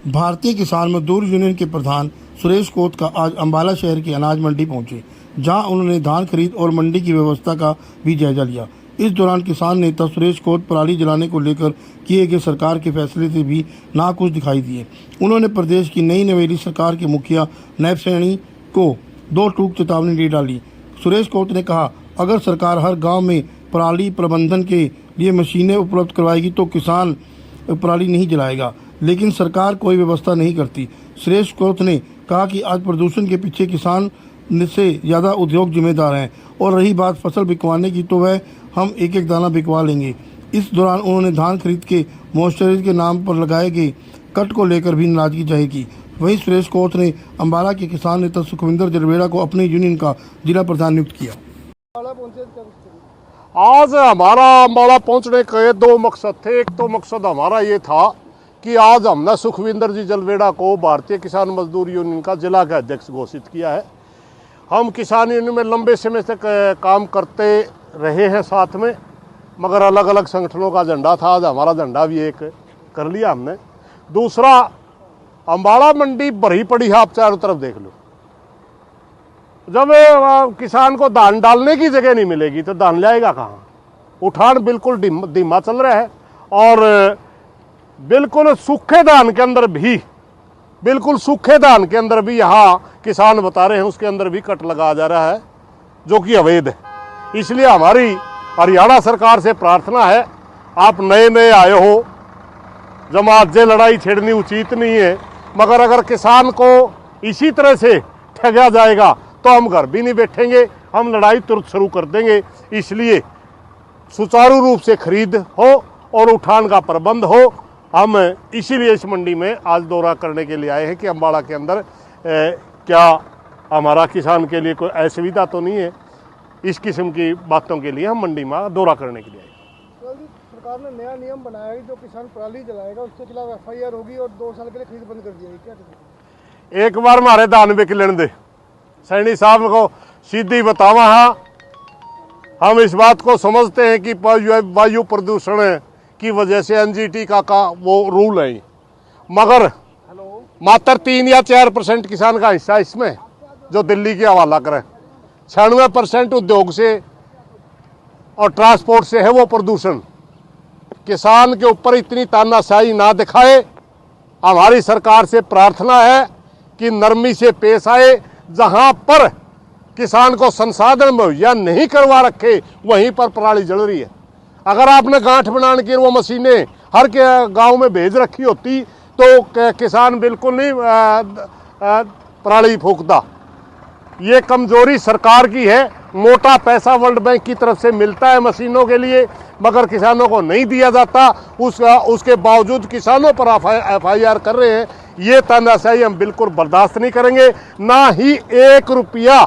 भारतीय किसान मजदूर यूनियन के प्रधान सुरेश कोत का आज अम्बाला शहर की अनाज मंडी पहुंचे, जहां उन्होंने धान खरीद और मंडी की व्यवस्था का भी जायजा लिया। इस दौरान किसान नेता सुरेश कोत पराली जलाने को लेकर किए गए सरकार के फैसले से भी नाखुश दिखाई दिए। उन्होंने प्रदेश की नई नवेली सरकार के मुखिया नैब सैनी को दो टूक चेतावनी दे डाली। सुरेश कोत ने कहा, अगर सरकार हर गाँव में पराली प्रबंधन के लिए मशीनें उपलब्ध करवाएगी तो किसान पराली नहीं जलाएगा, लेकिन सरकार कोई व्यवस्था नहीं करती। सुरेश कोत ने कहा कि आज प्रदूषण के पीछे किसान से ज़्यादा उद्योग जिम्मेदार हैं, और रही बात फसल बिकवाने की तो वह हम एक एक दाना बिकवा लेंगे। इस दौरान उन्होंने धान खरीद के मॉइस्चराइजर के नाम पर लगाए गए कट को लेकर भी नाराजगी जाहिर की। वहीं सुरेश कोत ने अम्बाला के किसान नेता सुखविंदर जरवेड़ा को अपने यूनियन का जिला प्रधान नियुक्त किया। आज हमारा अम्बाला पहुंचने के दो मकसद थे। एक तो मकसद हमारा ये था कि आज हमने सुखविंदर जी जलवेड़ा को भारतीय किसान मजदूर यूनियन का जिला का अध्यक्ष घोषित किया है। हम किसान यूनियन में लंबे समय से काम करते रहे हैं साथ में, मगर अलग अलग संगठनों का झंडा था। आज हमारा झंडा भी एक कर लिया हमने। दूसरा, अम्बाला मंडी भरी पड़ी है, आप चारों तरफ देख लो। जब किसान को धान डालने की जगह नहीं मिलेगी तो धान लाएगा कहाँ? उठान बिल्कुल धीमा चल रहा है, और बिल्कुल सूखे धान के अंदर भी यहाँ किसान बता रहे हैं उसके अंदर भी कट लगा जा रहा है, जो कि अवैध है। इसलिए हमारी हरियाणा सरकार से प्रार्थना है, आप नए नए आए हो, जमात से लड़ाई छेड़नी उचित नहीं है, मगर अगर किसान को इसी तरह से ठगा जाएगा तो हम घर भी नहीं बैठेंगे, हम लड़ाई तुरंत शुरू कर देंगे। इसलिए सुचारू रूप से खरीद हो और उठान का प्रबंध हो। हम इसीलिए इस मंडी में आज दौरा करने के लिए आए हैं कि अम्बाला के अंदर क्या हमारा किसान के लिए कोई असुविधा तो नहीं है। इस किस्म की बातों के लिए हम मंडी में दौरा करने के लिए आए। सरकार ने नया नियम बनाया है, जो किसान पराली जलाएगा उसके खिलाफ FIR होगी और 2 साल के लिए खरीद बंद कर दिया है। क्या एक बार हमारे दान बिक लेने दे, सैनी साहब को सीधी बतावा। हाँ, हम इस बात को समझते हैं कि वायु प्रदूषण की वजह से NGT का वो रूल है, मगर मात्र 3 या 4% किसान का हिस्सा इसमें जो दिल्ली के हवाला करें। 96% उद्योग से और ट्रांसपोर्ट से है वो प्रदूषण। किसान के ऊपर इतनी तानाशाही ना दिखाए। हमारी सरकार से प्रार्थना है कि नरमी से पेश आए। जहां पर किसान को संसाधन मुहैया नहीं करवा रखे वहीं पर पराली जल रही है। अगर आपने गांठ बनाने की वो मशीनें हर के गांव में भेज रखी होती तो किसान बिल्कुल नहीं पराली फूकता। ये कमजोरी सरकार की है। मोटा पैसा वर्ल्ड बैंक की तरफ से मिलता है मशीनों के लिए, मगर किसानों को नहीं दिया जाता। उसके बावजूद किसानों पर FIR कर रहे हैं। ये तानाशाही हम बिल्कुल बर्दाश्त नहीं करेंगे। ना ही 1 रुपया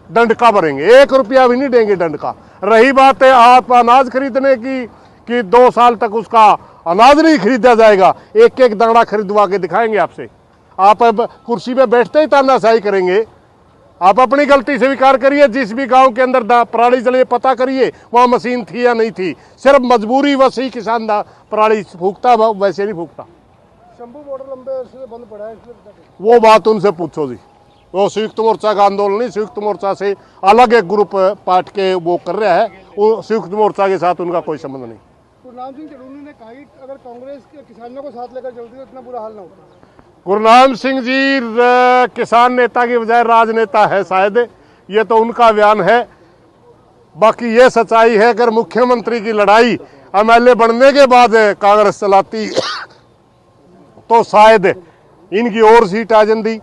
दंड का भरेंगे, 1 रुपया भी नहीं देंगे दंड का। रही बात है आप अनाज खरीदने की कि 2 साल तक उसका अनाज नहीं खरीदा जाएगा, एक एक दाना खरीदवा के दिखाएंगे आपसे। आप अब कुर्सी पे बैठते ही तानाशाही करेंगे। आप अपनी गलती स्वीकार करिए। जिस भी गांव के अंदर पराली जले पता करिए वहां मशीन थी या नहीं थी। सिर्फ मजबूरी वश ही किसान पराली फूकता, वैसे नहीं फूकता। शंभू बॉर्डर लंबे अरसे से बंद पड़ा है, वो बात उनसे पूछो जी। वो संयुक्त मोर्चा का आंदोलन नहीं, संयुक्त मोर्चा से अलग एक ग्रुप पार्ट के वो कर रहा है। वो संयुक्त मोर्चा के साथ उनका कोई संबंध नहीं। गुरनाम सिंह चढ़ूनी ने कहा कि अगर कांग्रेस के किसानों को साथ लेकर चलती तो इतना बुरा हाल ना होता। गुरनाम सिंह जी किसान नेता की बजाय राजनेता है शायद, ये तो उनका बयान है। बाकी ये सच्चाई है, अगर मुख्यमंत्री की लड़ाई MLA बनने के बाद कांग्रेस चलाती तो शायद इनकी और सीट आ जाती।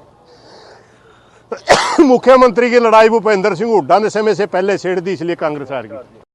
मुख्यमंत्री की लड़ाई भूपेंद्र सिंह हुड्डा ने समय से पहले छेड़ दी, इसलिए कांग्रेस हार गई।